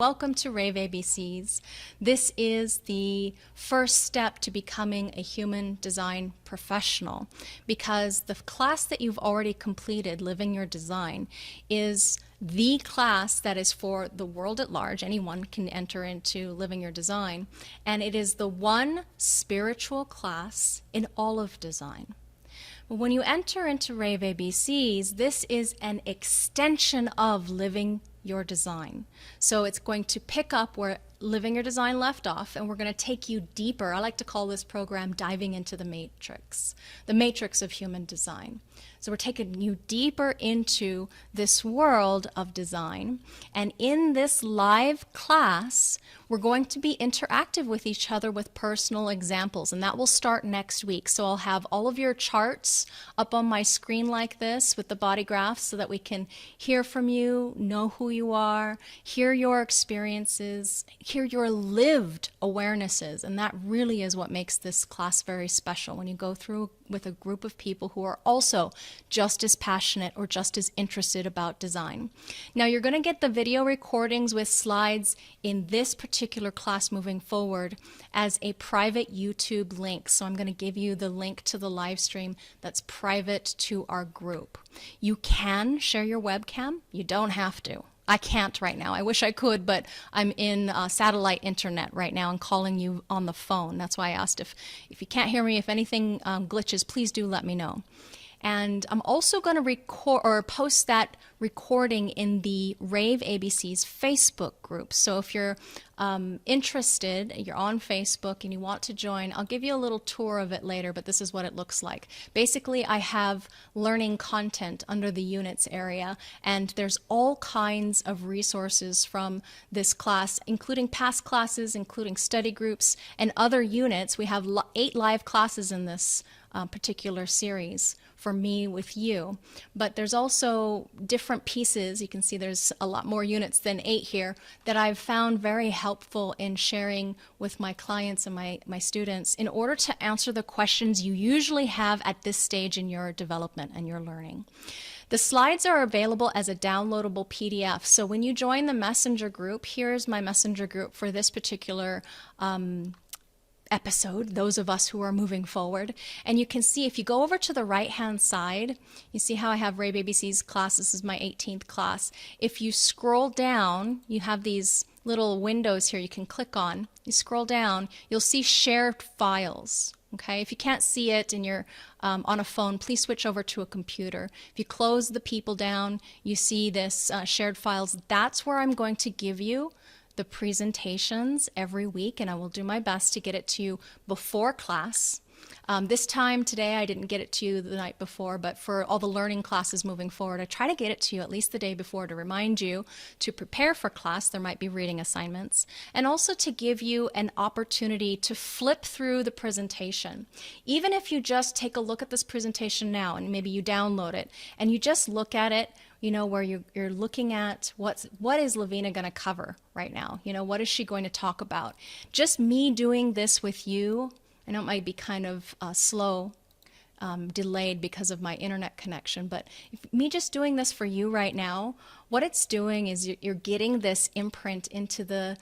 Welcome to Rave ABCs. This is the first step to becoming a human design professional because the class that you've already completed, Living Your Design, is the class that is for the world at large. Anyone can enter into Living Your Design, and it is the one spiritual class in all of design. When you enter into Rave ABCs, this is an extension of Living Your Design. So it's going to pick up where Living Your Design left off, and we're going to take you deeper. I like to call this program Diving into the matrix of human design. So we're taking you deeper into this world of design. And in this live class, we're going to be interactive with each other with personal examples. And that will start next week. So I'll have all of your charts up on my screen like this with the body graphs so that we can hear from you, know who you are, hear your experiences, hear your lived awarenesses. And that really is what makes this class very special when you go through with a group of people who are also just as passionate or just as interested about design. Now you're going to get the video recordings with slides in this particular class moving forward as a private YouTube link. So I'm going to give you the link to the live stream that's private to our group. You can share your webcam. You don't have to. I can't right now. I wish I could, but I'm in satellite internet right now and calling you on the phone. That's why I asked if you can't hear me, if anything glitches, please do let me know. And I'm also going to record or post that recording in the Rave ABCs Facebook group. So if you're interested, you're on Facebook and you want to join, I'll give you a little tour of it later, but this is what it looks like. Basically, I have learning content under the units area, and there's all kinds of resources from this class, including past classes, including study groups, and other units. We have 8 live classes in this particular series for me with you, but there's also different pieces. You can see there's a lot more units than 8 here that I've found very helpful in sharing with my clients and my students in order to answer the questions you usually have at this stage in your development and your learning. The slides are available as a downloadable PDF. So when you join the messenger group, here's my messenger group for this particular episode, those of us who are moving forward. And you can see if you go over to the right hand side, you see how I have Rave ABC's class. This is my 18th class. If you scroll down, you have these little windows here you can click on. You scroll down, you'll see shared files. Okay, if you can't see it and you're on a phone, please switch over to a computer. If you close the people down, you see this shared files. That's where I'm going to give you the presentations every week, and I will do my best to get it to you before class. This time today I didn't get it to you the night before, but for all the learning classes moving forward, I try to get it to you at least the day before to remind you to prepare for class. There might be reading assignments, and also to give you an opportunity to flip through the presentation. Even if you just take a look at this presentation now and maybe you download it and you just look at it, you know, where you're looking at what is Laveena going to cover right now? You know, what is she going to talk about? Just me doing this with you, I know it might be kind of slow, delayed because of my internet connection, but me just doing this for you right now, what it's doing is you're getting this imprint into the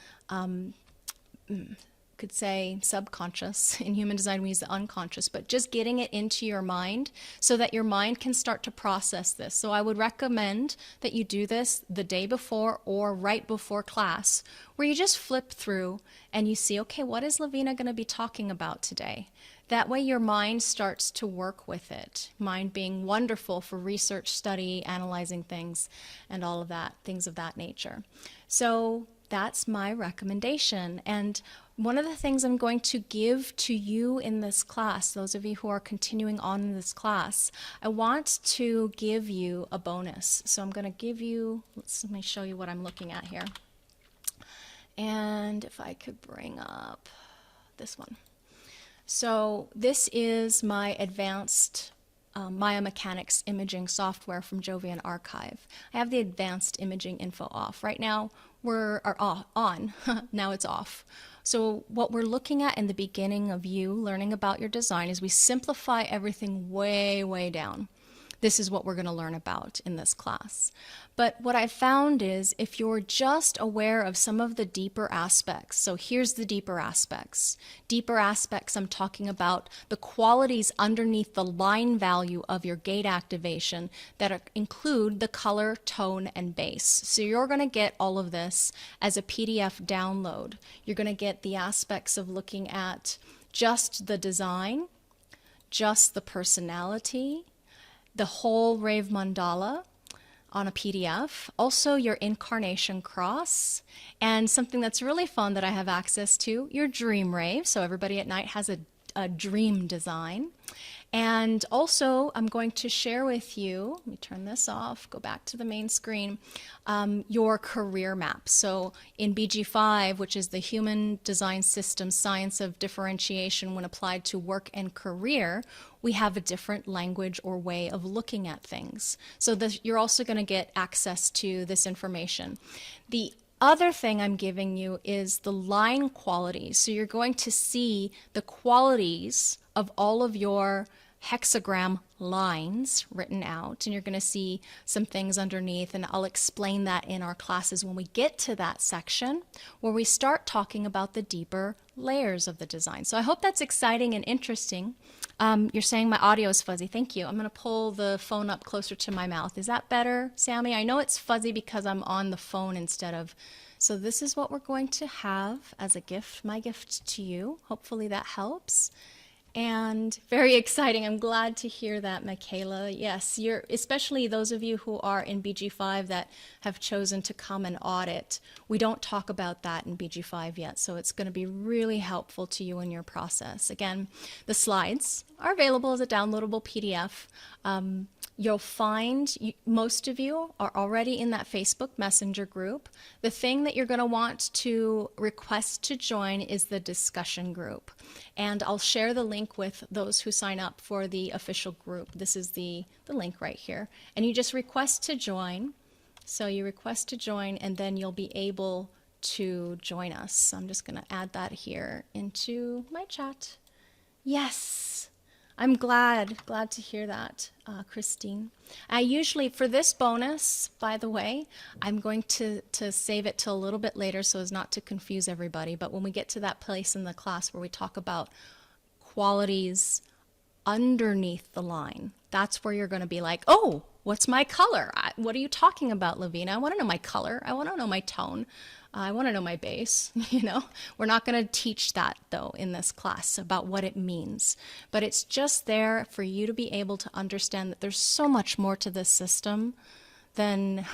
could say subconscious. In human design we use the unconscious, but just getting it into your mind so that your mind can start to process this. So I would recommend that you do this the day before or right before class, where you just flip through and you see, okay, what is Laveena going to be talking about today? That way your mind starts to work with it. Mind being wonderful for research, study, analyzing things, and all of that, things of that nature. So that's my recommendation. And one of the things I'm going to give to you in this class, those of you who are continuing on in this class, I want to give you a bonus. So I'm going to give you, let me show you what I'm looking at here. And if I could bring up this one. So this is my advanced biomechanics imaging software from Jovian Archive. I have the advanced imaging info off. Right now we're on, now it's off. So what we're looking at in the beginning of you learning about your design is we simplify everything way, way down. this is what we're going to learn about in this class. But what I found is if you're just aware of some of the deeper aspects, so here's the deeper aspects. Deeper aspects, I'm talking about the qualities underneath the line value of your gate activation that include the color, tone, and base. So you're going to get all of this as a PDF download. You're going to get the aspects of looking at just the design, just the personality, the whole Rave mandala on a PDF, also your incarnation cross, and something that's really fun that I have access to, your dream rave. So everybody at night has a dream design. And also, I'm going to share with you, let me turn this off, go back to the main screen, your career map. So in BG5, which is the Human Design System Science of Differentiation when applied to work and career, we have a different language or way of looking at things. So you're also going to get access to this information. The other thing I'm giving you is the line qualities. So you're going to see the qualities of all of your hexagram lines written out, and you're going to see some things underneath, and I'll explain that in our classes when we get to that section where we start talking about the deeper layers of the design. So I hope that's exciting and interesting. You're saying my audio is fuzzy. Thank you. I'm going to pull the phone up closer to my mouth. Is that better, Sammy? I know it's fuzzy because I'm on the phone instead of... So this is what we're going to have as a gift, my gift to you. Hopefully that helps. And very exciting. I'm glad to hear that, Michaela. Yes, you're, especially those of you who are in BG5 that have chosen to come and audit. We don't talk about that in BG5 yet, so it's going to be really helpful to you in your process. Again, the slides are available as a downloadable PDF. You'll find most of you are already in that Facebook Messenger group. The thing that you're going to want to request to join is the discussion group. And I'll share the link with those who sign up for the official group. This is the link right here. And you just request to join. So you request to join, and then you'll be able to join us. So I'm just going to add that here into my chat. Yes. I'm glad to hear that, Christine. I usually, for this bonus, by the way, I'm going to save it till a little bit later so as not to confuse everybody. But when we get to that place in the class where we talk about qualities underneath the line, that's where you're going to be like, oh, what's my color? What are you talking about, Laveena? I want to know my color. I want to know my tone. I want to know my base, you know. We're not going to teach that, though, in this class about what it means. But it's just there for you to be able to understand that there's so much more to this system than,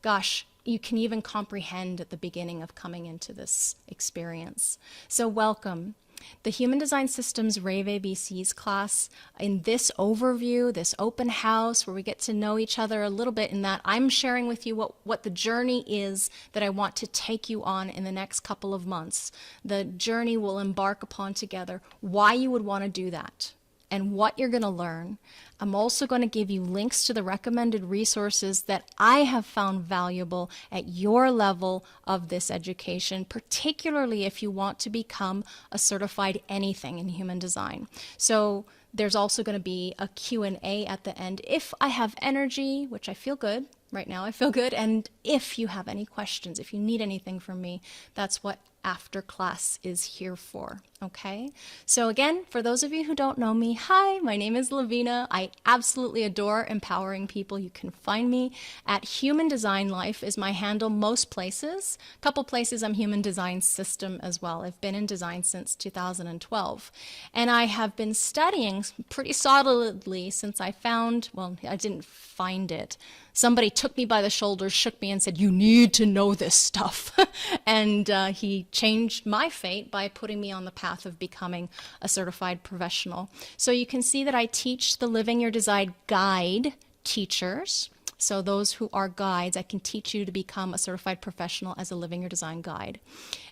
gosh, you can even comprehend at the beginning of coming into this experience. So welcome. The Human Design Systems Rave ABCs class, in this overview, this open house where we get to know each other a little bit, in that I'm sharing with you what the journey is that I want to take you on in the next couple of months. The journey we'll embark upon together, why you would want to do that, and what you're going to learn. I'm also going to give you links to the recommended resources that I have found valuable at your level of this education, particularly if you want to become a certified anything in human design. So there's also going to be a Q&A at the end if I have energy, which I feel good. Right now I feel good. And if you have any questions, if you need anything from me, that's what after class is here for. Okay, so again, for those of you who don't know me, hi, my name is Laveena. I absolutely adore empowering people. You can find me at Human Design Life is my handle most places. A couple places I'm Human Design System as well. I've been in design since 2012. And I have been studying pretty solidly since I found, well, I didn't find it. Somebody took me by the shoulders, shook me and said, you need to know this stuff. And he changed my fate by putting me on the path of becoming a certified professional. So you can see that I teach the Living Your Design Guide teachers. So those who are guides, I can teach you to become a certified professional as a Living Your Design Guide.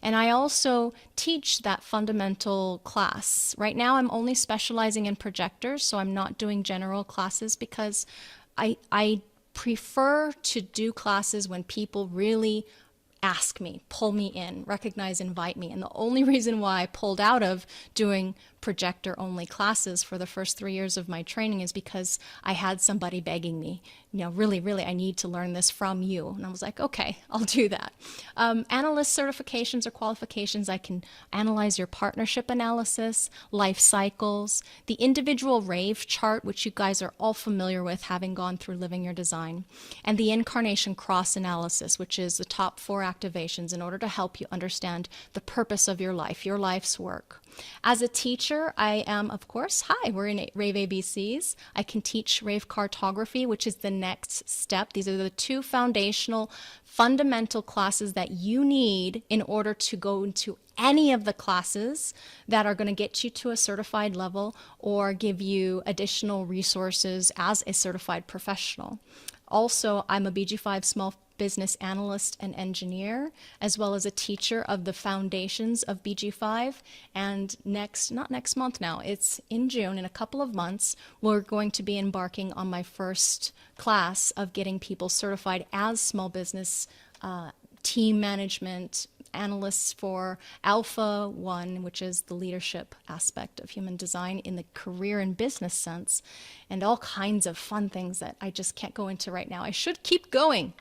And I also teach that fundamental class. Right now I'm only specializing in projectors, so I'm not doing general classes because I prefer to do classes when people really ask me, pull me in, recognize, invite me. And the only reason why I pulled out of doing projector only classes for the first 3 years of my training is because I had somebody begging me, really, really, I need to learn this from you. And I was like, okay, I'll do that. Analyst certifications or qualifications, I can analyze your partnership analysis, life cycles, the individual rave chart, which you guys are all familiar with having gone through Living Your Design, and the incarnation cross analysis, which is the top 4 activations in order to help you understand the purpose of your life, your life's work. As a teacher, I am, of course, we're in Rave ABCs. I can teach rave cartography, which is the next step. These are the 2 foundational, fundamental classes that you need in order to go into any of the classes that are going to get you to a certified level or give you additional resources as a certified professional. Also, I'm a BG5 small business analyst and engineer, as well as a teacher of the foundations of BG5. And not next month now, it's in June, in a couple of months, we're going to be embarking on my first class of getting people certified as small business team management analysts for Alpha 1, which is the leadership aspect of human design in the career and business sense, and all kinds of fun things that I just can't go into right now. I should keep going.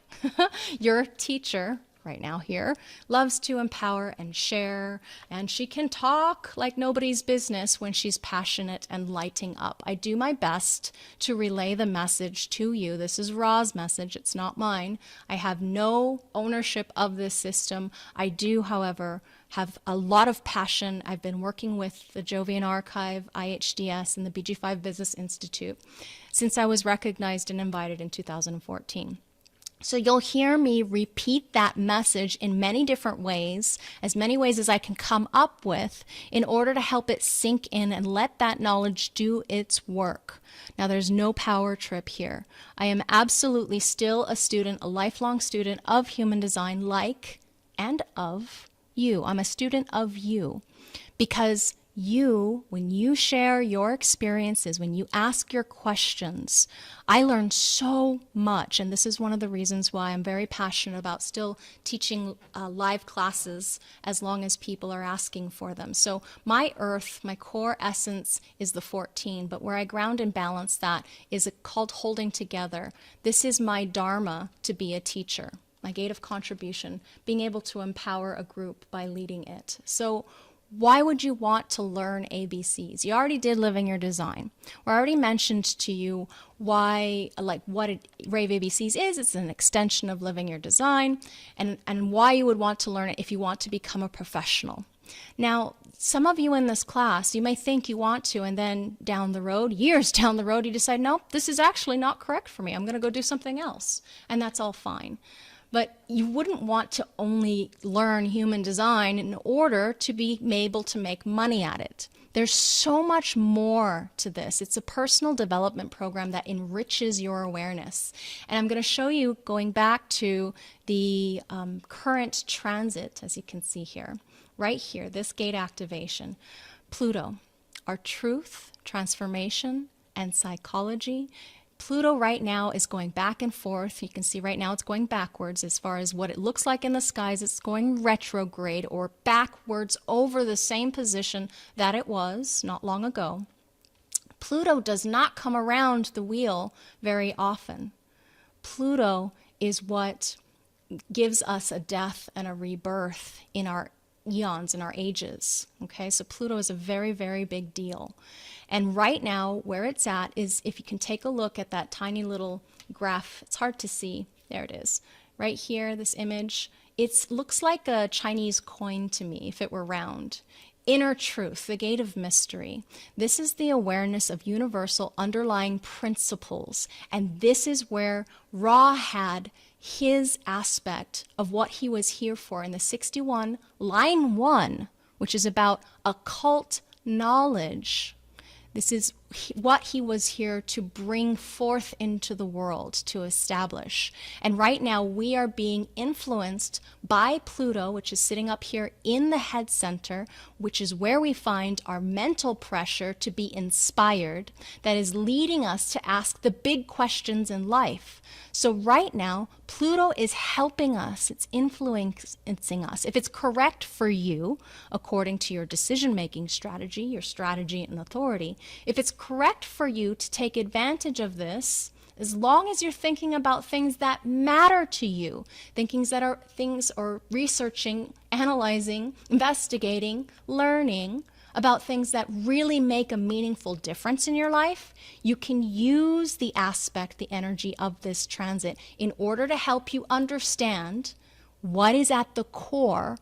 Your teacher right now here loves to empower and share, and she can talk like nobody's business when she's passionate and lighting up. I do my best to relay the message to you. This is Ra's message, it's not mine. I have no ownership of this system. I do, however, have a lot of passion. I've been working with the Jovian Archive, IHDS, and the BG5 Business Institute since I was recognized and invited in 2014. So you'll hear me repeat that message in many different ways, as many ways as I can come up with, in order to help it sink in and let that knowledge do its work. Now, there's no power trip here. I am absolutely still a student, a lifelong student of human design, like and of you. I'm a student of you, because you, when you share your experiences, when you ask your questions, I learn so much. And this is one of the reasons why I'm very passionate about still teaching live classes as long as people are asking for them. So my earth, my core essence is the 14, but where I ground and balance that is called holding together. This is my dharma to be a teacher, my gate of contribution, being able to empower a group by leading it. So why would you want to learn ABCs? You already did Living Your Design. We already mentioned to you why, what Rave ABCs is. It's an extension of Living Your Design, and why you would want to learn it if you want to become a professional. Now, some of you in this class, you may think you want to, and then down the road, years down the road, you decide, no, this is actually not correct for me. I'm going to go do something else, and that's all fine. But you wouldn't want to only learn human design in order to be able to make money at it. There's so much more to this. It's a personal development program that enriches your awareness. And I'm going to show you, going back to the current transit, as you can see here, right here, this gate activation. Pluto, our truth, transformation, and psychology. Pluto right now is going back and forth. You can see right now it's going backwards as far as what it looks like in the skies. It's going retrograde or backwards over the same position that it was not long ago. Pluto does not come around the wheel very often. Pluto is what gives us a death and a rebirth in our eons, in our ages. Okay, so Pluto is a very, very big deal. And right now, where it's at is, if you can take a look at that tiny little graph, it's hard to see. There it is. Right here, this image, it looks like a Chinese coin to me if it were round. Inner truth, the gate of mystery. This is the awareness of universal underlying principles. And this is where Ra had his aspect of what he was here for in the 61, line 1, which is about occult knowledge. This is what he was here to bring forth into the world to establish. And right now we are being influenced by Pluto, which is sitting up here in the head center, which is where we find our mental pressure to be inspired, that is leading us to ask the big questions in life. So right now, Pluto is helping us, it's influencing us. If it's correct for you, according to your decision-making strategy, your strategy and authority, if it's correct for you to take advantage of this, as long as you're thinking about things that matter to you, things or researching, analyzing, investigating, learning about things that really make a meaningful difference in your life, you can use the aspect, the energy of this transit in order to help you understand what is at the core,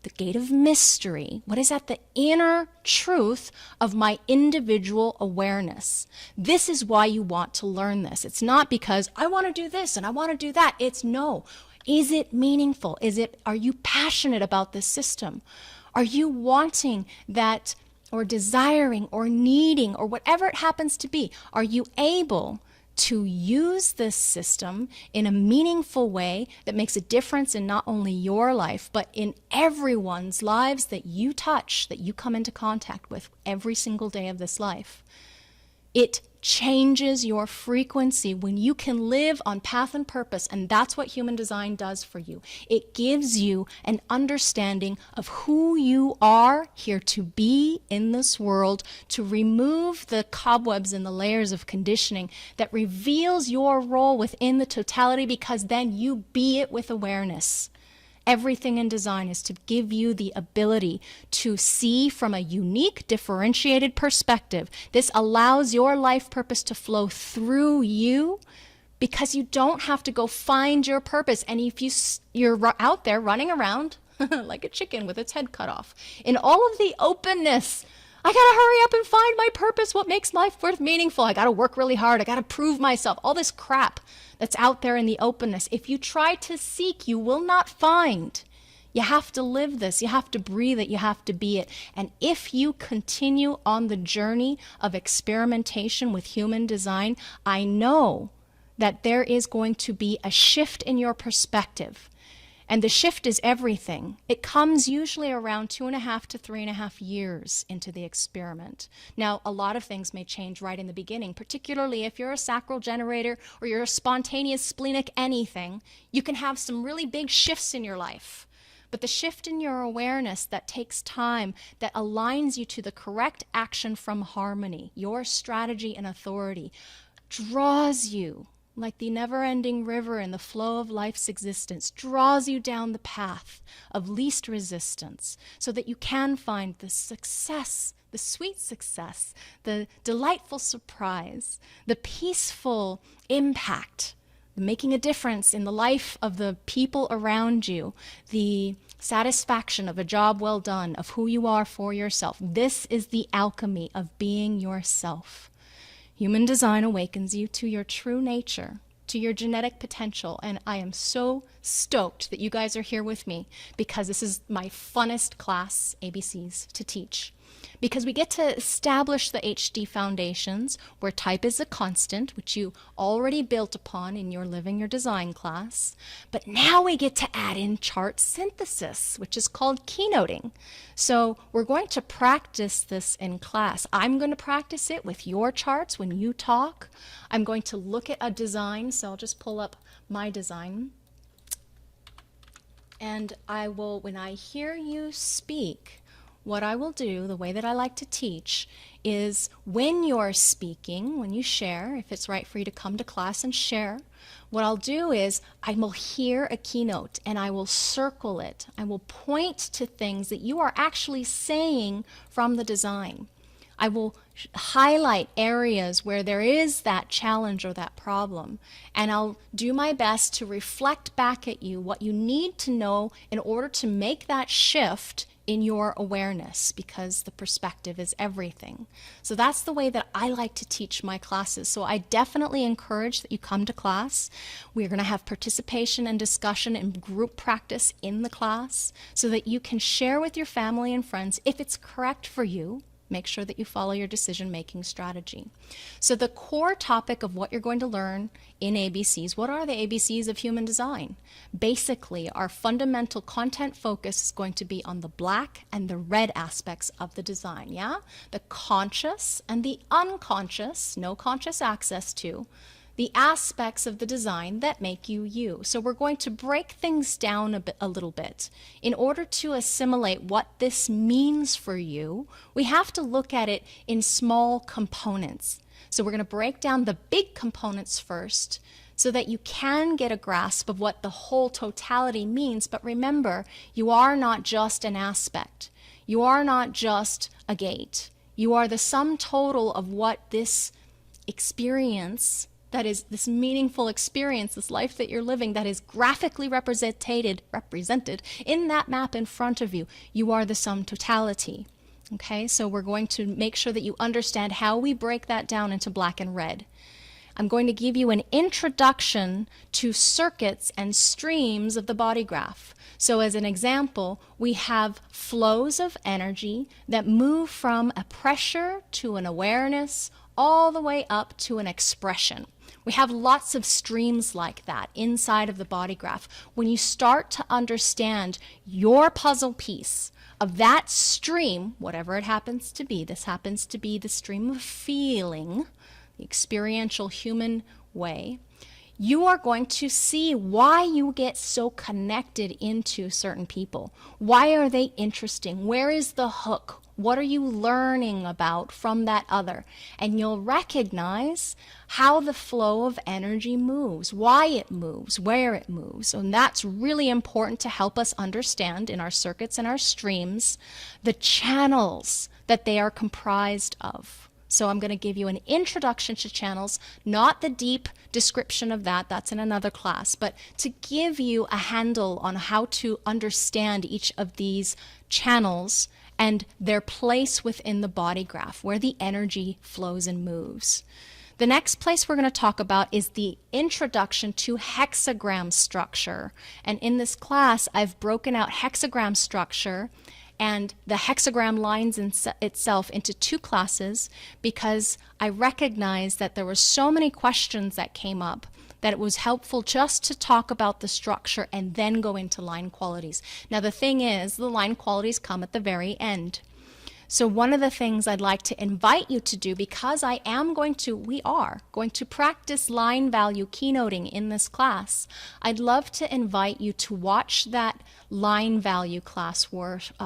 the gate of mystery, what is at the inner truth of my individual awareness. This is why you want to learn this. It's not because I want to do this and I want to do that. It's no. Is it meaningful? Are you passionate about this system? Are you wanting that, or desiring, or needing, or whatever it happens to be? Are you able to use this system in a meaningful way that makes a difference in not only your life, but in everyone's lives that you touch, that you come into contact with every single day of this life? It changes your frequency when you can live on path and purpose, and that's what human design does for you. It gives you an understanding of who you are here to be in this world, to remove the cobwebs and the layers of conditioning that reveals your role within the totality, because then you be it with awareness. Everything in design is to give you the ability to see from a unique, differentiated perspective. This allows your life purpose to flow through you, because you don't have to go find your purpose. And if you're out there running around like a chicken with its head cut off, in all of the openness, I gotta hurry up and find my purpose, what makes life worth meaningful. I gotta work really hard. I gotta prove myself. All this crap that's out there in the openness. If you try to seek, you will not find. You have to live this. You have to breathe it. You have to be it. And if you continue on the journey of experimentation with human design, I know that there is going to be a shift in your perspective. And the shift is everything. It comes usually around 2.5 to 3.5 years into the experiment. Now, a lot of things may change right in the beginning, particularly if you're a sacral generator or you're a spontaneous splenic anything. You can have some really big shifts in your life. But the shift in your awareness that takes time, that aligns you to the correct action from harmony, your strategy and authority, draws you like the never-ending river in the flow of life's existence, draws you down the path of least resistance so that you can find the success, the sweet success, the delightful surprise, the peaceful impact, making a difference in the life of the people around you, the satisfaction of a job well done, of who you are for yourself. This is the alchemy of being yourself. Human design awakens you to your true nature, to your genetic potential, and I am so stoked that you guys are here with me, because this is my funnest class, ABCs, to teach. Because we get to establish the HD foundations, where type is a constant, which you already built upon in your Living Your Design class. But now we get to add in chart synthesis, which is called keynoting. So we're going to practice this in class. I'm going to practice it with your charts when you talk. I'm going to look at a design, so I'll just pull up my design. And I will, when I hear you speak, what I will do, the way that I like to teach, is when you're speaking, when you share, if it's right for you to come to class and share, what I'll do is I will hear a keynote and I will circle it. I will point to things that you are actually saying from the design. I will highlight areas where there is that challenge or that problem, and I'll do my best to reflect back at you what you need to know in order to make that shift in your awareness, because the perspective is everything. So that's the way that I like to teach my classes. So I definitely encourage that you come to class. We're going to have participation and discussion and group practice in the class so that you can share with your family and friends if it's correct for you. Make sure that you follow your decision-making strategy. So the core topic of what you're going to learn in ABCs, what are the ABCs of human design? Basically, our fundamental content focus is going to be on the black and the red aspects of the design, yeah? The conscious and the unconscious, no conscious access to, the aspects of the design that make you you. So we're going to break things down a little bit. In order to assimilate what this means for you, we have to look at it in small components. So we're going to break down the big components first so that you can get a grasp of what the whole totality means. But remember, you are not just an aspect. You are not just a gate. You are the sum total of what this experience, that is this meaningful experience, this life that you're living, that is graphically represented in that map in front of you. You are the sum totality. Okay, so we're going to make sure that you understand how we break that down into black and red. I'm going to give you an introduction to circuits and streams of the body graph. So as an example, we have flows of energy that move from a pressure to an awareness all the way up to an expression. We have lots of streams like that inside of the body graph. When you start to understand your puzzle piece of that stream, whatever it happens to be, this happens to be the stream of feeling, the experiential human way, you are going to see why you get so connected into certain people. Why are they interesting? Where is the hook? What are you learning about from that other? And you'll recognize how the flow of energy moves, why it moves, where it moves. And that's really important to help us understand in our circuits and our streams the channels that they are comprised of. So I'm going to give you an introduction to channels, not the deep description of that, that's in another class, but to give you a handle on how to understand each of these channels and their place within the body graph, where the energy flows and moves. The next place we're going to talk about is the introduction to hexagram structure. And in this class, I've broken out hexagram structure and the hexagram lines itself into two classes because I recognized that there were so many questions that came up that it was helpful just to talk about the structure and then go into line qualities. Now the thing is, the line qualities come at the very end. So one of the things I'd like to invite you to do, because we are going to practice line value keynoting in this class, I'd love to invite you to watch that line value class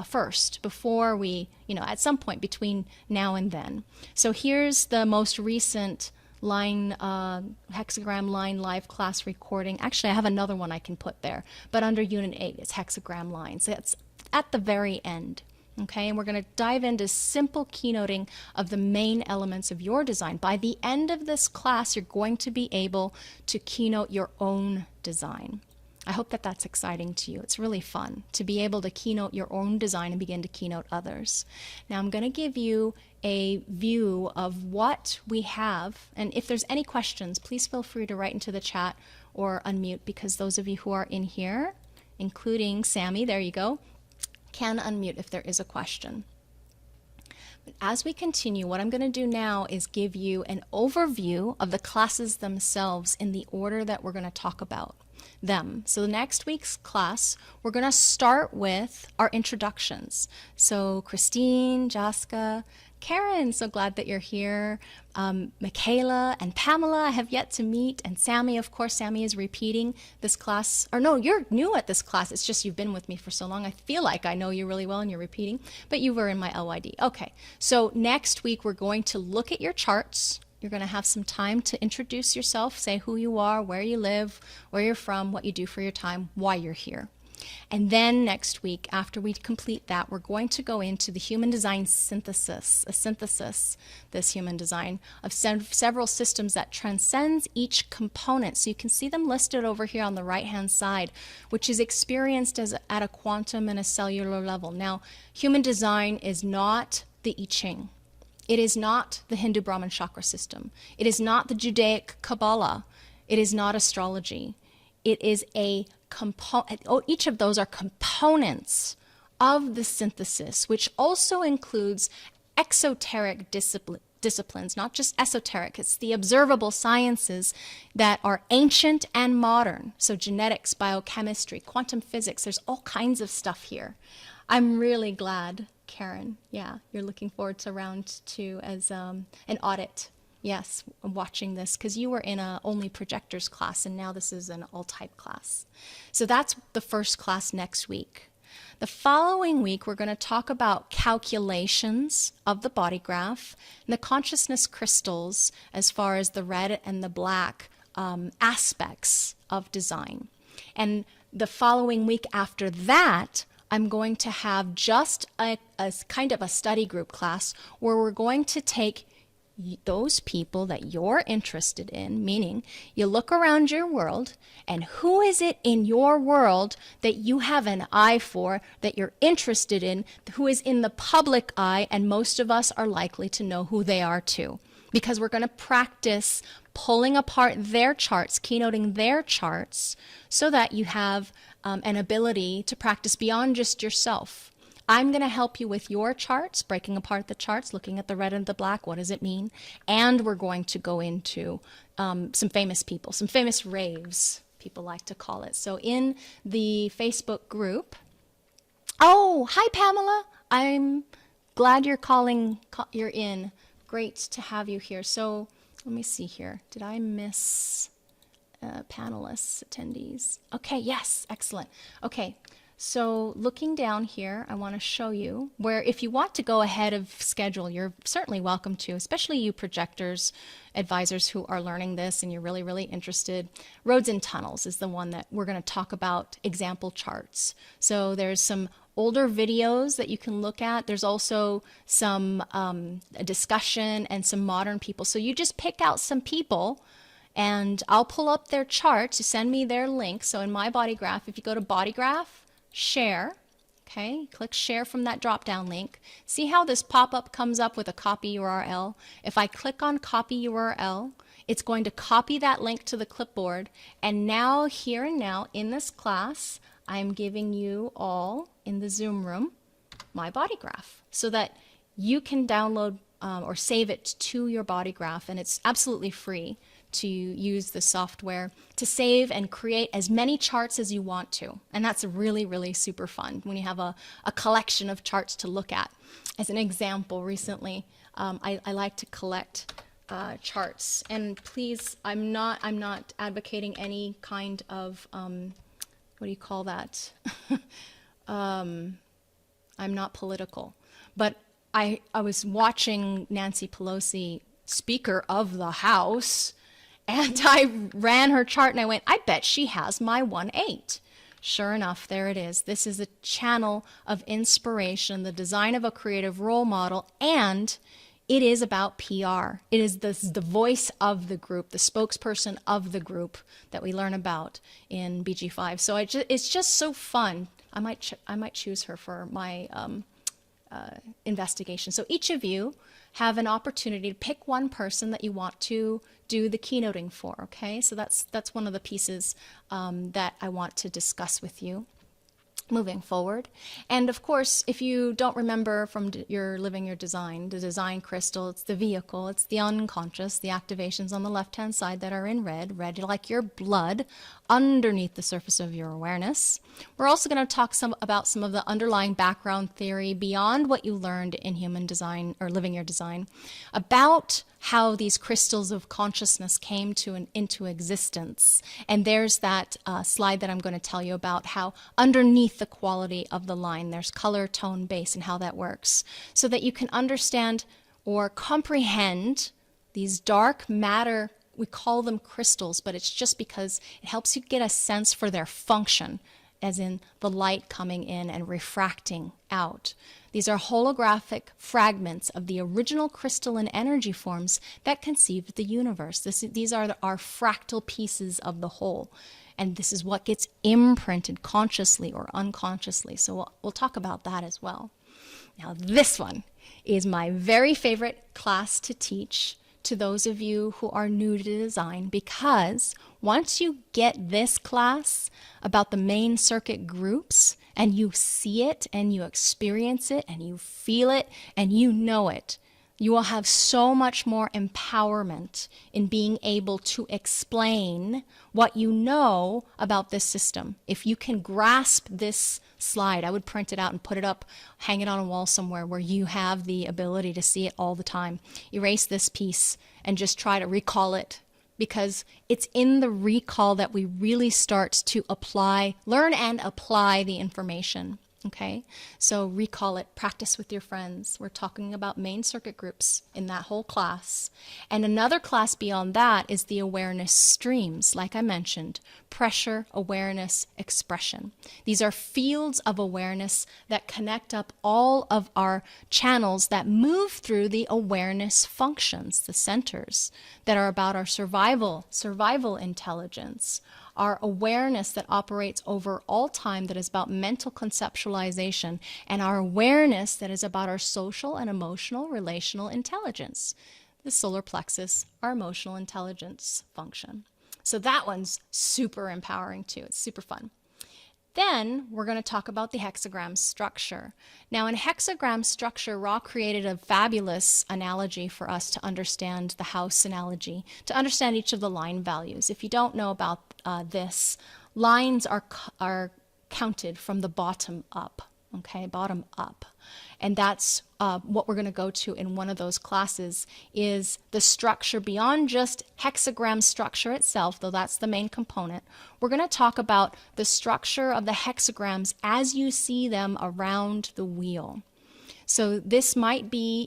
first before we, at some point between now and then. So here's the most recent hexagram line live class recording. Actually, I have another one I can put there, but under Unit 8, it's hexagram lines. It's at the very end. Okay, and we're going to dive into simple keynoting of the main elements of your design. By the end of this class, you're going to be able to keynote your own design. I hope that that's exciting to you. It's really fun to be able to keynote your own design and begin to keynote others. Now I'm going to give you a view of what we have, and if there's any questions, please feel free to write into the chat or unmute, because those of you who are in here, including Sammy, there you go, can unmute if there is a question. But as we continue, what I'm going to do now is give you an overview of the classes themselves in the order that we're going to talk about them. So next week's class, we're going to start with our introductions. So Christine, Jaska, Karen, so glad that you're here. Michaela and Pamela I have yet to meet, and Sammy, of course. Sammy is repeating this class, or no, you're new at this class. It's just you've been with me for so long. I feel like I know you really well and you're repeating, but you were in my LYD. Okay, so next week we're going to look at your charts. You're going to have some time to introduce yourself, say who you are, where you live, where you're from, what you do for your time, why you're here. And then next week, after we complete that, we're going to go into the human design synthesis, this human design of several systems that transcends each component. So you can see them listed over here on the right-hand side, which is experienced at a quantum and a cellular level. Now, human design is not the I Ching. It is not the Hindu Brahman chakra system. It is not the Judaic Kabbalah. It is not astrology. It is a component. Each of those are components of the synthesis, which also includes exoteric disciplines, not just esoteric. It's the observable sciences that are ancient and modern. So genetics, biochemistry, quantum physics, there's all kinds of stuff here. I'm really glad, Karen. Yeah, you're looking forward to round 2 as an audit. Yes, watching this, because you were in a only projectors class, and now this is an all-type class. So that's the first class next week. The following week, we're going to talk about calculations of the body graph and the consciousness crystals as far as the red and the black aspects of design. And the following week after that, I'm going to have just a kind of a study group class where we're going to take those people that you're interested in, meaning you look around your world and who is it in your world that you have an eye for, that you're interested in, who is in the public eye, and most of us are likely to know who they are too. Because we're going to practice pulling apart their charts, keynoting their charts, so that you have an ability to practice beyond just yourself. I'm going to help you with your charts, breaking apart the charts, looking at the red and the black, what does it mean? And we're going to go into some famous people, some famous raves, people like to call it. So in the Facebook group, oh, hi Pamela, I'm glad you're in. Great to have you here. So let me see here. Did I miss panelists, attendees? Okay, yes, excellent. Okay. So looking down here, I want to show you where if you want to go ahead of schedule, you're certainly welcome to, especially you projectors, advisors who are learning this and you're really, really interested. Roads and Tunnels is the one that we're going to talk about example charts. So there's some older videos that you can look at. There's also some discussion and some modern people. So you just pick out some people and I'll pull up their charts. You send me their link. So in my body graph, if you go to body graph, share, okay, click share from that drop down link. See how this pop-up comes up with a copy URL? If I click on copy URL, it's going to copy that link to the clipboard. And now, here and now, in this class, I'm giving you all in the Zoom room my body graph so that you can download or save it to your body graph, and it's absolutely free to use the software to save and create as many charts as you want to. And that's really, really super fun when you have a collection of charts to look at. As an example, recently, I like to collect charts. And please, I'm not advocating any kind of, what do you call that? I'm not political. But I was watching Nancy Pelosi, Speaker of the House, and I ran her chart and I went, I bet she has my 1/8. Sure enough, there it is. This is a channel of inspiration, the design of a creative role model, and it is about PR. It is the voice of the group, the spokesperson of the group that we learn about in BG5. So it's just so fun. I might choose her for my investigation. So each of you have an opportunity to pick one person that you want to do the keynoting for, okay? So that's one of the pieces that I want to discuss with you moving forward. And of course, if you don't remember from your Living Your Design, the design crystal, it's the vehicle, it's the unconscious, the activations on the left-hand side that are in red like your blood underneath the surface of your awareness. We're also going to talk about some of the underlying background theory beyond what you learned in Human Design or Living Your Design about how these crystals of consciousness came into existence. And there's that slide that I'm going to tell you about how underneath the quality of the line, there's color, tone, base, and how that works, so that you can understand or comprehend these dark matter. We call them crystals, but it's just because it helps you get a sense for their function, as in the light coming in and refracting out. These are holographic fragments of the original crystalline energy forms that conceived the universe. These are our fractal pieces of the whole. And this is what gets imprinted consciously or unconsciously. So we'll talk about that as well. Now, this one is my very favorite class to teach to those of you who are new to design, because once you get this class about the main circuit groups and you see it and you experience it and you feel it and you know it, you will have so much more empowerment in being able to explain what you know about this system. If you can grasp this slide, I would print it out and put it up, hang it on a wall somewhere where you have the ability to see it all the time. Erase this piece and just try to recall it, because it's in the recall that we really start to apply, learn and apply the information. Okay, so recall it, practice with your friends. We're talking about main circuit groups in that whole class. And another class beyond that is the awareness streams, like I mentioned, pressure, awareness, expression. These are fields of awareness that connect up all of our channels that move through the awareness functions, the centers that are about our survival intelligence, our awareness that operates over all time, that is about mental conceptualization, and our awareness that is about our social and emotional relational intelligence, the solar plexus, our emotional intelligence function. So that one's super empowering too. It's super fun. Then we're going to talk about the hexagram structure. Now, in hexagram structure, Ra created a fabulous analogy for us to understand the house analogy, to understand each of the line values. If you don't know about this, lines are counted from the bottom up, okay, bottom up. And that's what we're going to go to in one of those classes, is the structure beyond just hexagram structure itself, though that's the main component. We're going to talk about the structure of the hexagrams as you see them around the wheel. So this might be,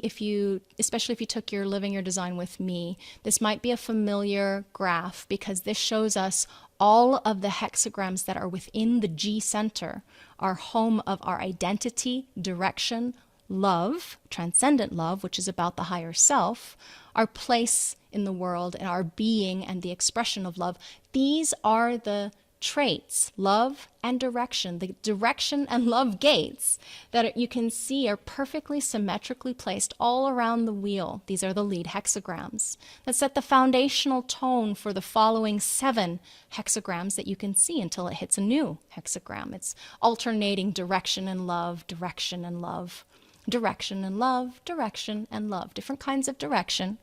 especially if you took your Living Your Design with me, this might be a familiar graph, because this shows us all of the hexagrams that are within the G center, our home of our identity, direction, love, transcendent love, which is about the higher self, our place in the world, and our being and the expression of love. These are the traits, love and direction, the direction and love gates that you can see are perfectly symmetrically placed all around the wheel. These are the lead hexagrams that set the foundational tone for the following 7 hexagrams that you can see until it hits a new hexagram. It's alternating direction and love, direction and love, direction and love, direction and love, different kinds of direction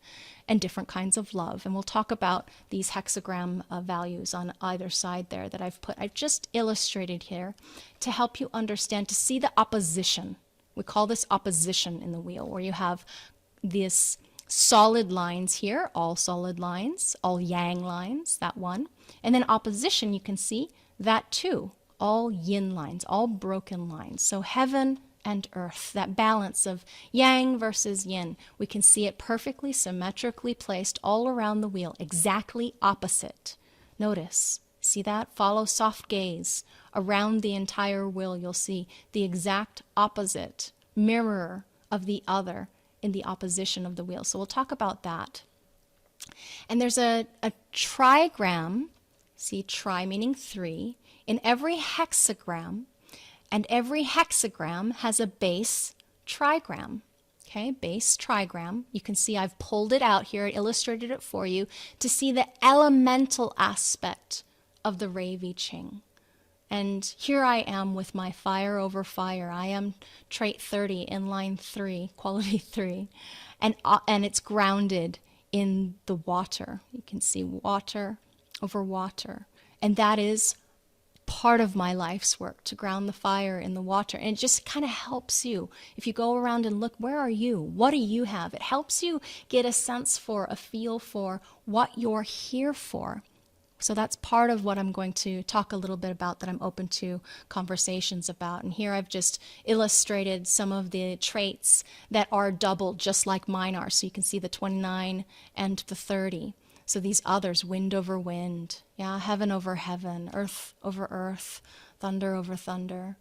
and different kinds of love. And we'll talk about these hexagram values on either side there that I've just illustrated here to help you understand, to see the opposition. We call this opposition in the wheel, where you have this solid lines here, all solid lines, all yang lines, that one. And then opposition, you can see that too, all yin lines, all broken lines. So heaven and earth, that balance of yang versus yin, we can see it perfectly symmetrically placed all around the wheel, exactly opposite. Notice, see that? Follow soft gaze. Around the entire wheel, you'll see the exact opposite mirror of the other in the opposition of the wheel. So we'll talk about that. And there's a trigram, see, tri meaning 3, in every hexagram. And every hexagram has a base trigram, okay, base trigram. You can see I've pulled it out here, illustrated it for you to see the elemental aspect of the Rave I Ching. And here I am with my fire over fire. I am trait 30 in line 3, quality 3, and it's grounded in the water. You can see water over water, and that is part of my life's work, to ground the fire in the water. And it just kind of helps you. If you go around and look, where are you? What do you have? It helps you get a sense for, a feel for what you're here for. So that's part of what I'm going to talk a little bit about, that I'm open to conversations about. And here I've just illustrated some of the traits that are doubled just like mine are. So you can see the 29 and the 30. So these others, wind over wind, yeah, heaven over heaven, earth over earth, thunder over thunder,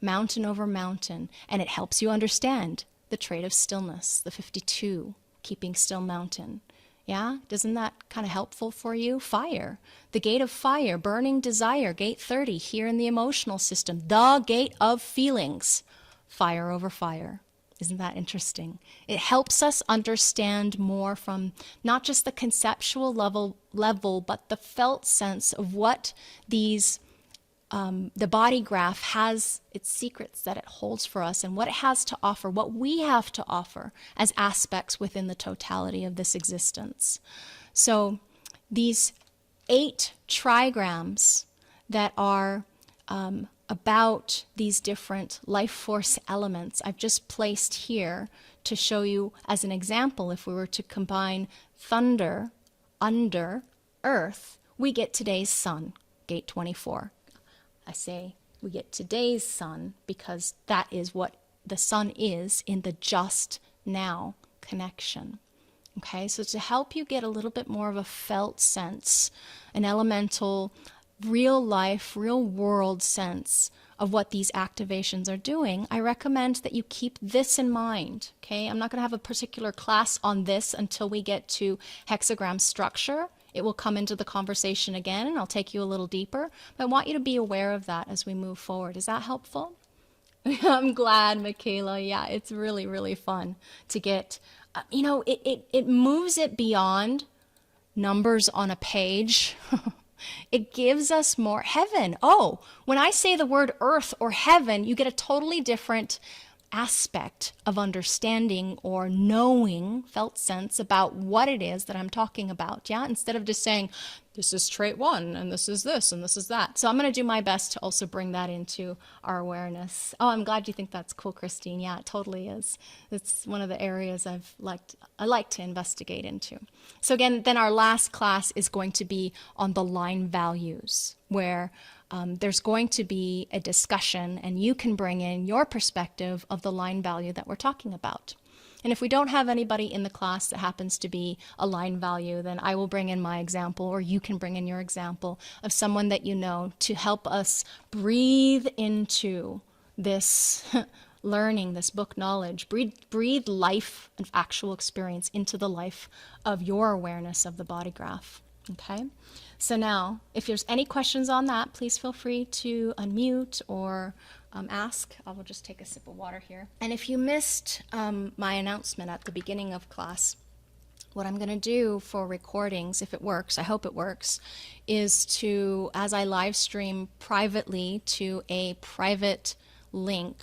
mountain over mountain. And it helps you understand the trait of stillness, the 52, keeping still mountain. Yeah, isn't that kind of helpful for you? Fire, the gate of fire, burning desire, gate 30, here in the emotional system, the gate of feelings, fire over fire. Isn't that interesting? It helps us understand more from not just the conceptual level, but the felt sense of what these the body graph has its secrets that it holds for us and what it has to offer, what we have to offer as aspects within the totality of this existence. So these 8 trigrams that are about these different life force elements, I've just placed here to show you as an example. If we were to combine thunder, under, earth, we get today's sun, gate 24. I say we get today's sun because that is what the sun is in the just now connection. Okay, so to help you get a little bit more of a felt sense, an elemental, real life, real world sense of what these activations are doing, I recommend that you keep this in mind. Okay, I'm not going to have a particular class on this until we get to hexagram structure. It will come into the conversation again and I'll take you a little deeper. But I want you to be aware of that as we move forward. Is that helpful? I'm glad, Michaela. Yeah, it's really, really fun to get, it moves it beyond numbers on a page. It gives us more heaven. Oh, when I say the word earth or heaven, you get a totally different aspect of understanding or knowing, felt sense about what it is that I'm talking about. Yeah, instead of just saying, this is trait 1 and this is this and this is that. So I'm going to do my best to also bring that into our awareness. Oh, I'm glad you think that's cool, Christine. Yeah, it totally is. It's one of the areas I like to investigate into. So again, then our last class is going to be on the line values, where there's going to be a discussion and you can bring in your perspective of the line value that we're talking about. And if we don't have anybody in the class that happens to be a line value, then I will bring in my example, or you can bring in your example of someone that you know to help us breathe into this learning, this book knowledge, breathe life and actual experience into the life of your awareness of the body graph. Okay? So now, if there's any questions on that, please feel free to unmute or ask. I will just take a sip of water here. And if you missed my announcement at the beginning of class, what I'm going to do for recordings, if it works, I hope it works, is to, as I live stream privately to a private link,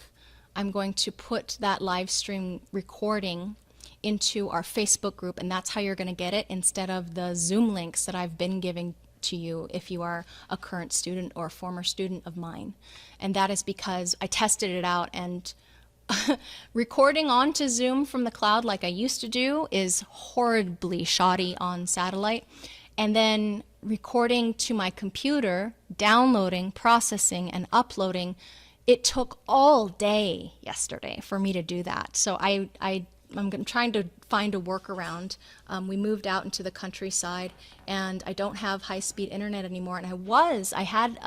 I'm going to put that live stream recording into our Facebook group, and that's how you're going to get it instead of the Zoom links that I've been giving to you if you are a current student or a former student of mine. And that is because I tested it out, and recording onto Zoom from the cloud like I used to do is horribly shoddy on satellite. And then recording to my computer, downloading, processing, and uploading, it took all day yesterday for me to do that. So I'm trying to find a workaround. We moved out into the countryside, and I don't have high-speed internet anymore. And I had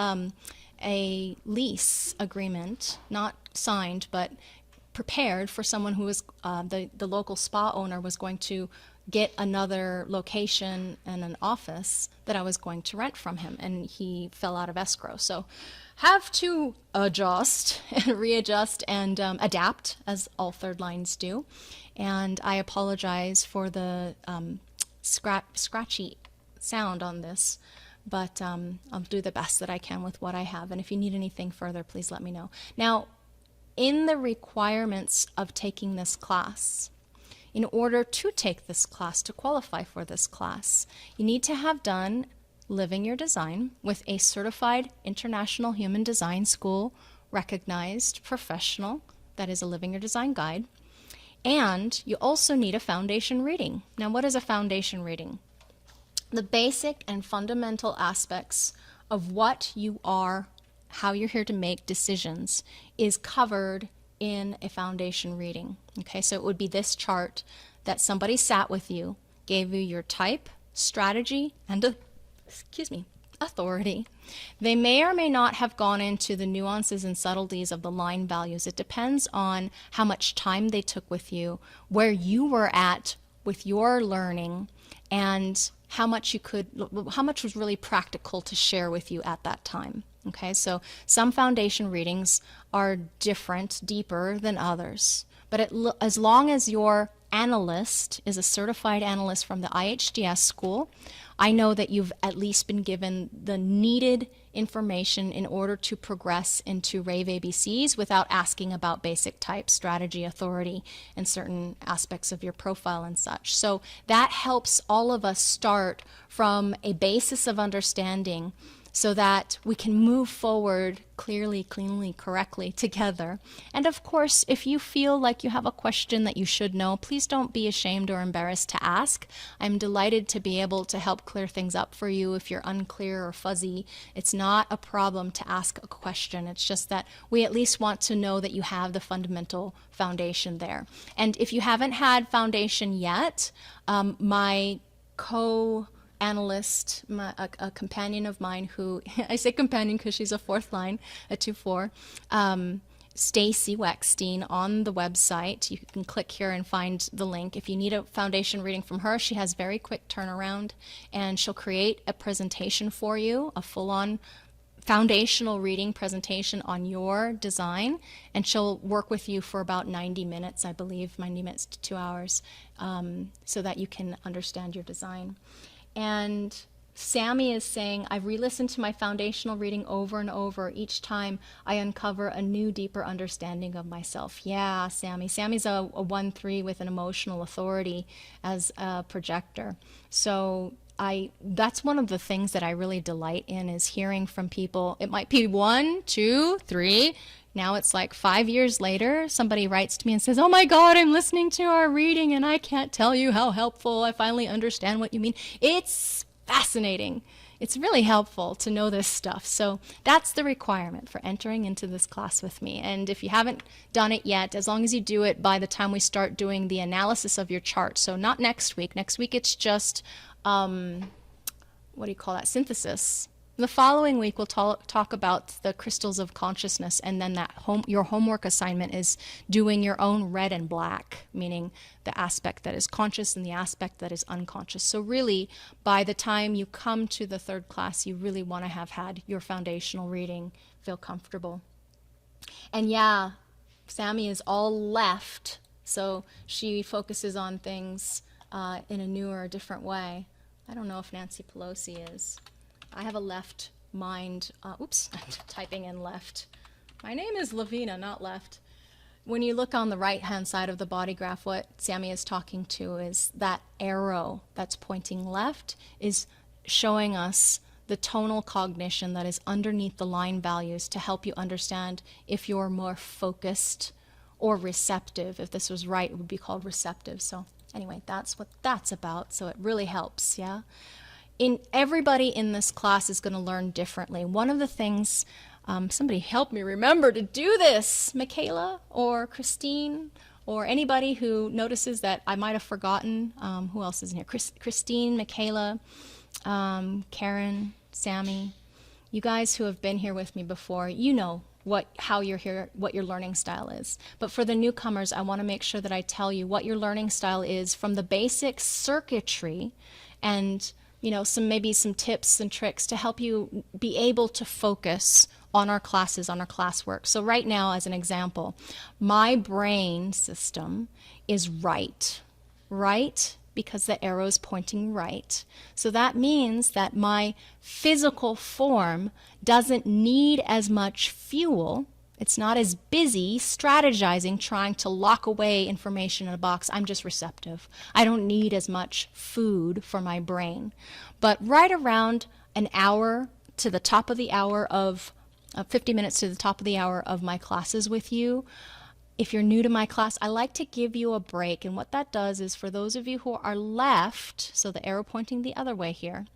a lease agreement, not signed, but prepared for someone who was the local spa owner was going to get another location and an office that I was going to rent from him, and he fell out of escrow. So have to adjust and readjust and adapt, as all third lines do. And I apologize for the scratchy sound on this, but I'll do the best that I can with what I have. And if you need anything further, please let me know. Now, in the requirements of taking this class, in order to take this class, to qualify for this class, you need to have done Living Your Design with a certified International Human Design School recognized professional that is a Living Your Design guide. And you also need a foundation reading. Now, what is a foundation reading? The basic and fundamental aspects of what you are, how you're here to make decisions, is covered in a foundation reading. Okay, so it would be this chart that somebody sat with you, gave you your type, strategy, and authority. They may or may not have gone into the nuances and subtleties of the line values. It depends on how much time they took with you, where you were at with your learning, and how much was really practical to share with you at that time. Okay, so some foundation readings are different, deeper than others. But as long as your analyst is a certified analyst from the IHDS school, I know that you've at least been given the needed information in order to progress into Rave ABCs without asking about basic type, strategy, authority, and certain aspects of your profile and such. So that helps all of us start from a basis of understanding so that we can move forward clearly, cleanly, correctly together. And of course, if you feel like you have a question that you should know, please don't be ashamed or embarrassed to ask. I'm delighted to be able to help clear things up for you if you're unclear or fuzzy. It's not a problem to ask a question. It's just that we at least want to know that you have the fundamental foundation there. And if you haven't had foundation yet, my analyst, a companion of mine who, I say companion because she's a fourth line, a 2-4, Stacy Weckstein on the website. You can click here and find the link. If you need a foundation reading from her, she has very quick turnaround, and she'll create a presentation for you, a full-on foundational reading presentation on your design, and she'll work with you for about 90 minutes, I believe, 90 minutes to 2 hours, so that you can understand your design. And Sammy is saying, I've re-listened to my foundational reading over and over. Each time I uncover a new, deeper understanding of myself. Yeah, Sammy. Sammy's a 1-3 with an emotional authority as a projector. So that's one of the things that I really delight in, is hearing from people. It might be 1, 2, 3. Now it's like 5 years later, somebody writes to me and says, oh my God, I'm listening to our reading and I can't tell you how helpful. I finally understand what you mean. It's fascinating. It's really helpful to know this stuff. So that's the requirement for entering into this class with me. And if you haven't done it yet, as long as you do it by the time we start doing the analysis of your chart. So not next week. Next week it's just, synthesis. The following week, we'll talk about the crystals of consciousness, and then your homework assignment is doing your own red and black, meaning the aspect that is conscious and the aspect that is unconscious. So really, by the time you come to the third class, you really want to have had your foundational reading, feel comfortable. And yeah, Sammy is all left, so she focuses on things in a newer, different way. I don't know if Nancy Pelosi is. I have a left mind. Oops, I'm typing in left. My name is Laveena, not left. When you look on the right-hand side of the body graph, what Sammy is talking to is that arrow that's pointing left is showing us the tonal cognition that is underneath the line values to help you understand if you're more focused or receptive. If this was right, it would be called receptive. So anyway, that's what that's about. So it really helps, yeah? Everybody in this class is going to learn differently. One of the things, somebody help me remember to do this, Michaela or Christine or anybody who notices that I might have forgotten. Who else is in here? Christine, Michaela, Karen, Sammy. You guys who have been here with me before, you know how you're here, what your learning style is. But for the newcomers, I want to make sure that I tell you what your learning style is from the basic circuitry, and maybe some tips and tricks to help you be able to focus on our classes, on our classwork. So right now, as an example, my brain system is right because the arrow is pointing right. So that means that my physical form doesn't need as much fuel. It's not as busy strategizing, trying to lock away information in a box. I'm just receptive. I don't need as much food for my brain. But right around an hour to the top of the hour of 50 minutes to the top of the hour of my classes with you, if you're new to my class, I like to give you a break. And what that does is, for those of you who are left, so the arrow pointing the other way here,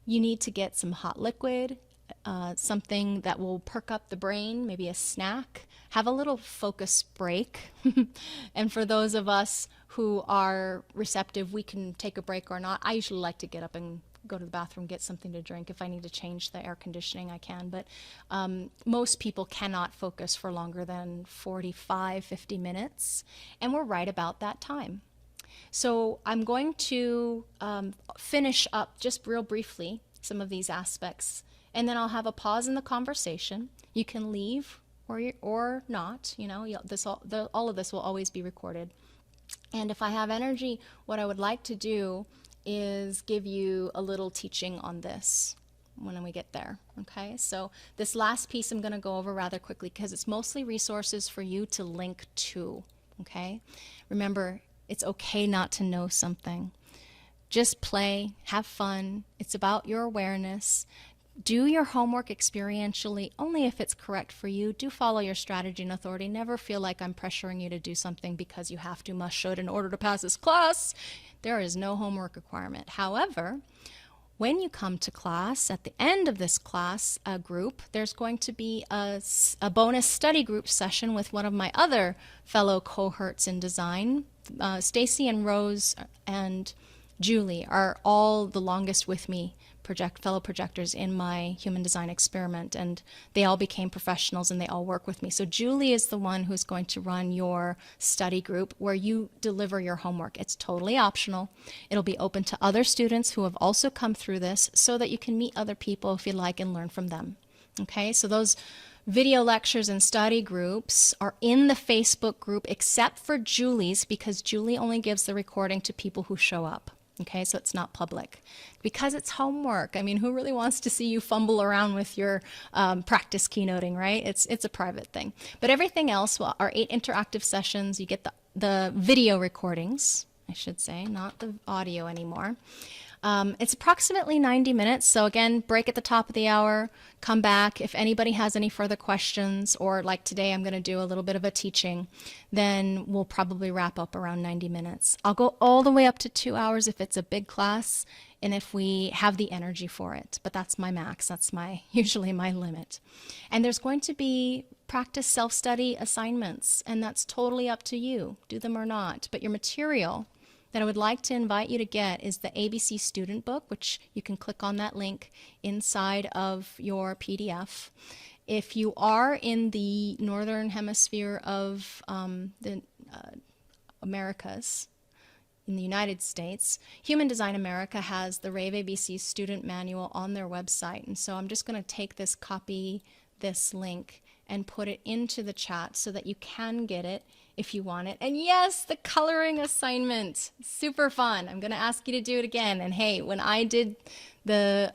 you need to get some hot liquid, something that will perk up the brain, maybe a snack, have a little focus break. And for those of us who are receptive, we can take a break or not. I usually like to get up and go to the bathroom, get something to drink. If I need to change the air conditioning, I can. But most people cannot focus for longer than 45, 50 minutes. And we're right about that time. So I'm going to finish up just real briefly some of these aspects, and then I'll have a pause in the conversation. You can leave or not. All of this will always be recorded. And if I have energy, what I would like to do is give you a little teaching on this when we get there. Okay, so this last piece I'm going to go over rather quickly because it's mostly resources for you to link to. Okay, remember, it's okay not to know something. Just play, have fun. It's about your awareness. Do your homework experientially only if it's correct for you. Do follow your strategy and authority. Never feel like I'm pressuring you to do something because you have to, must, should in order to pass this class. There is no homework requirement. However, when you come to class, at the end of this class group, there's going to be a bonus study group session with one of my other fellow cohorts in design. Stacy and Rose and Julie are all the longest with me fellow projectors in my human design experiment, and they all became professionals and they all work with me. So Julie is the one who's going to run your study group where you deliver your homework. It's totally optional. It'll be open to other students who have also come through this so that you can meet other people if you like and learn from them. Okay, so those video lectures and study groups are in the Facebook group except for Julie's, because Julie only gives the recording to people who show up. Okay, so it's not public because it's homework. I mean, who really wants to see you fumble around with your practice keynoting, right? It's a private thing. But everything else, well, are 8 interactive sessions. You get the video recordings, I should say, not the audio anymore. It's approximately 90 minutes. So again, break at the top of the hour, come back. If anybody has any further questions, or like today, I'm going to do a little bit of a teaching, then we'll probably wrap up around 90 minutes. I'll go all the way up to 2 hours if it's a big class and if we have the energy for it. But that's my max. That's usually my limit. And there's going to be practice self-study assignments, and that's totally up to you. Do them or not. But your material that I would like to invite you to get is the ABC student book, which you can click on that link inside of your PDF. If you are in the northern hemisphere of the Americas, in the United States, Human Design America has the Rave ABCs student manual on their website. And so I'm just going to copy this link and put it into the chat so that you can get it if you want it. And yes, the coloring assignment, super fun. I'm going to ask you to do it again. And hey, when I did the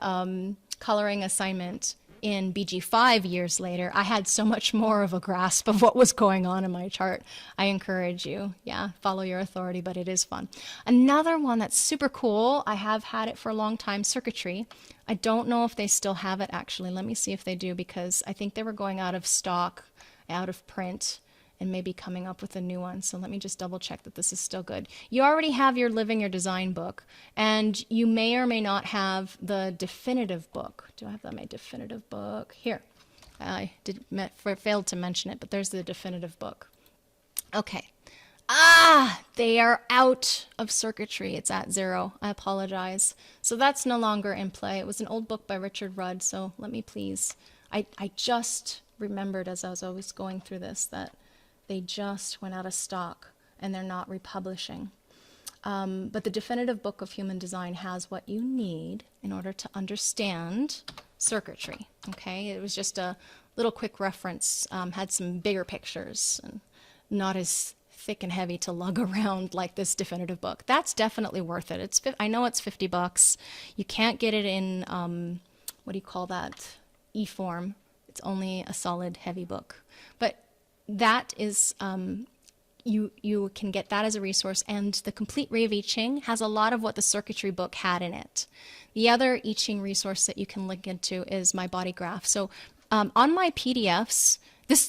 coloring assignment in BG5 years later, I had so much more of a grasp of what was going on in my chart. I encourage you, follow your authority, but it is fun. Another one that's super cool, I have had it for a long time, circuitry. I don't know if they still have it actually. Let me see if they do, because I think they were going out of stock, out of print, and maybe coming up with a new one. So let me just double check that this is still good. You already have your Living Your Design book, and you may or may not have the definitive book. Do I have that, my definitive book? Here. I failed to mention it, but there's the definitive book. Okay. They are out of circuitry. It's at 0. I apologize. So that's no longer in play. It was an old book by Richard Rudd, so let me please. I just remembered as I was always going through this that they just went out of stock and they're not republishing. But the definitive book of human design has what you need in order to understand circuitry. Okay, it was just a little quick reference, had some bigger pictures and not as thick and heavy to lug around like this definitive book. That's definitely worth it. I know it's $50. You can't get it in, what do you call that, e-form. It's only a solid heavy book. But that is, you can get that as a resource, and the complete Rave I Ching has a lot of what the circuitry book had in it. The other I Ching resource that you can link into is my body graph. So on my PDFs,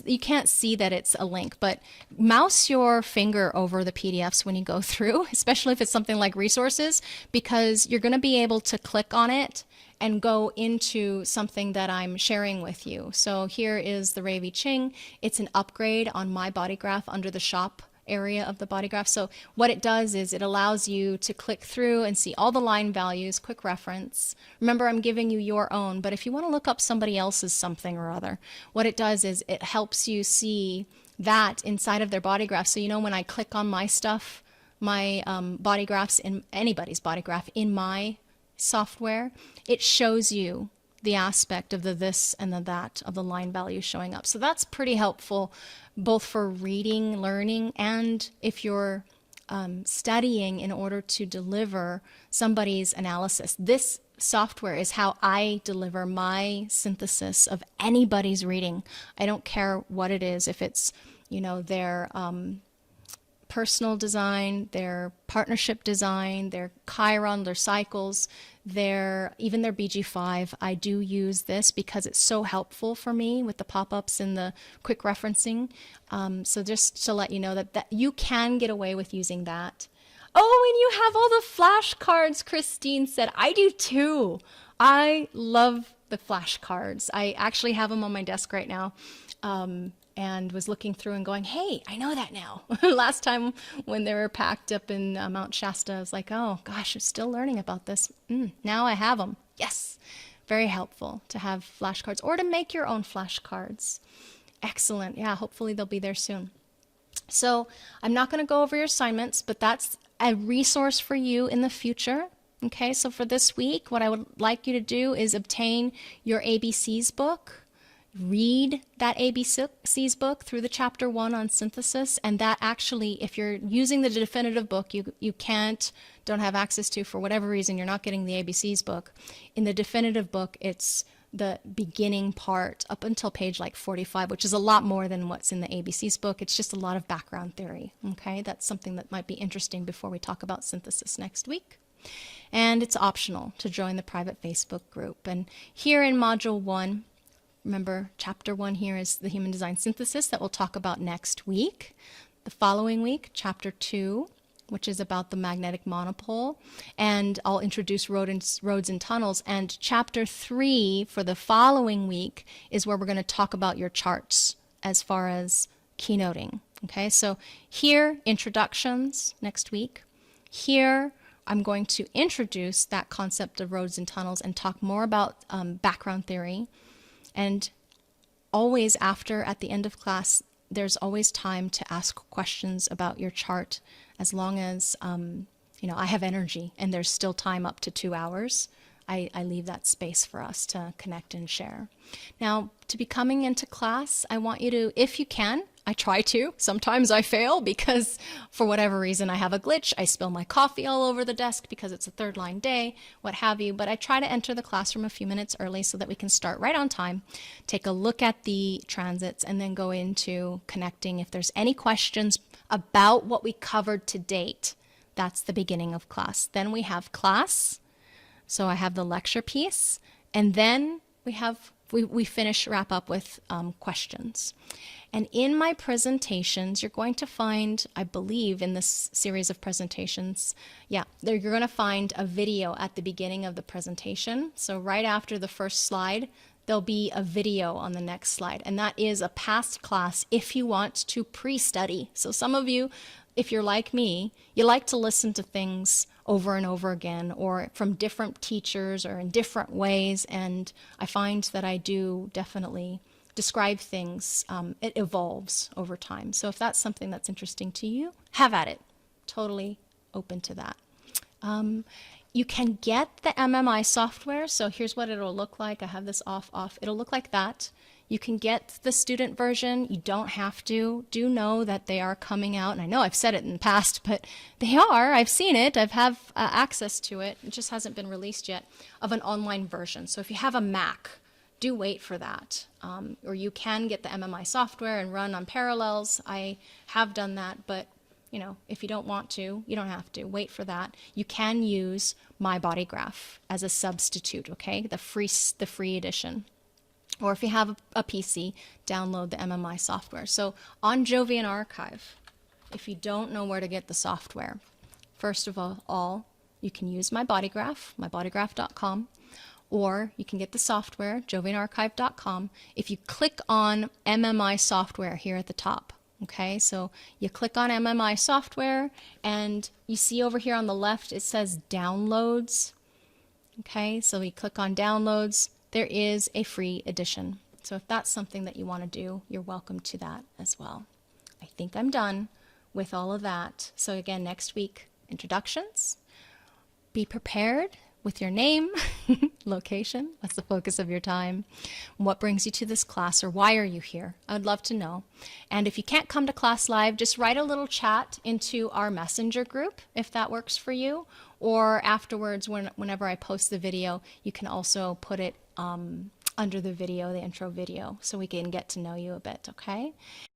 you can't see that it's a link, but mouse your finger over the PDFs when you go through, especially if it's something like resources, because you're going to be able to click on it and go into something that I'm sharing with you. So here is the Rave I Ching. It's an upgrade on my body graph under the shop area of the body graph. So what it does is it allows you to click through and see all the line values, quick reference. Remember, I'm giving you your own, but if you want to look up somebody else's something or other, what it does is it helps you see that inside of their body graph. So you know, when I click on my stuff, my body graphs in anybody's body graph in my software, it shows you the aspect of the this and the that of the line value showing up. So that's pretty helpful both for reading, learning, and if you're studying in order to deliver somebody's analysis. This software is how I deliver my synthesis of anybody's reading. I don't care what it is, if it's, their personal design, their partnership design, their Chiron, their cycles, even their BG5. I do use this because it's so helpful for me with the pop-ups and the quick referencing. So just to let you know that you can get away with using that. Oh, and you have all the flashcards, Christine said. I do too. I love the flashcards. I actually have them on my desk right now. And was looking through and going, hey, I know that now. Last time when they were packed up in Mount Shasta, I was like, oh gosh, I'm still learning about this. Now I have them. Yes, very helpful to have flashcards or to make your own flashcards. Excellent. Yeah, hopefully they'll be there soon. So I'm not going to go over your assignments, but that's a resource for you in the future. Okay, so for this week, what I would like you to do is obtain your ABCs book. Read that ABCs book through the chapter 1 on synthesis, and that actually, if you're using the definitive book, you don't have access to, for whatever reason, you're not getting the ABCs book. In the definitive book, it's the beginning part up until page like 45, which is a lot more than what's in the ABCs book. It's just a lot of background theory. Okay, that's something that might be interesting before we talk about synthesis next week. And it's optional to join the private Facebook group. And here in module 1, remember, chapter 1 here is the human design synthesis that we'll talk about next week. The following week, chapter 2, which is about the magnetic monopole, and I'll introduce roads and tunnels. And chapter 3 for the following week is where we're going to talk about your charts as far as keynoting. Okay, so here, introductions next week. Here, I'm going to introduce that concept of roads and tunnels and talk more about background theory. And always at the end of class, there's always time to ask questions about your chart, as long as, I have energy and there's still time up to 2 hours. I leave that space for us to connect and share. Now, to be coming into class, I want you to, if you can, I try to. Sometimes I fail because for whatever reason I have a glitch. I spill my coffee all over the desk because it's a third line day, what have you. But I try to enter the classroom a few minutes early so that we can start right on time, take a look at the transits, and then go into connecting. If there's any questions about what we covered to date, that's the beginning of class. Then we have class. So I have the lecture piece, and then we wrap up with questions. And in my presentations, you're going to find, I believe in this series of presentations, you're going to find a video at the beginning of the presentation. So right after the first slide, there'll be a video on the next slide. And that is a past class if you want to pre-study. So some of you, if you're like me, you like to listen to things over and over again, or from different teachers or in different ways. And I find that I do definitely describe things. It evolves over time. So if that's something that's interesting to you, have at it. Totally open to that. You can get the MMI software. So here's what it'll look like. I have this off. It'll look like that. You can get the student version. You don't have to. Do know that they are coming out. And I know I've said it in the past, but they are. I've seen it. I've have access to it. It just hasn't been released yet, of an online version. So if you have a Mac, do wait for that. Or you can get the MMI software and run on Parallels. I have done that, but if you don't want to, you don't have to. Wait for that. You can use My Body Graph as a substitute, okay? The free edition. Or if you have a PC, download the MMI software. So on Jovian Archive, if you don't know where to get the software, first of all, you can use My Body Graph, mybodygraph.com, or you can get the software, jovianarchive.com, if you click on MMI software here at the top. Okay, so you click on MMI software, and you see over here on the left, it says downloads. Okay, so we click on downloads. There is a free edition. So if that's something that you want to do, you're welcome to that as well. I think I'm done with all of that. So again, next week, introductions. Be prepared with your name, location, what's the focus of your time, what brings you to this class, or why are you here? I would love to know. And if you can't come to class live, just write a little chat into our messenger group if that works for you. Or afterwards, whenever I post the video, you can also put it under the video, the intro video, so we can get to know you a bit, okay?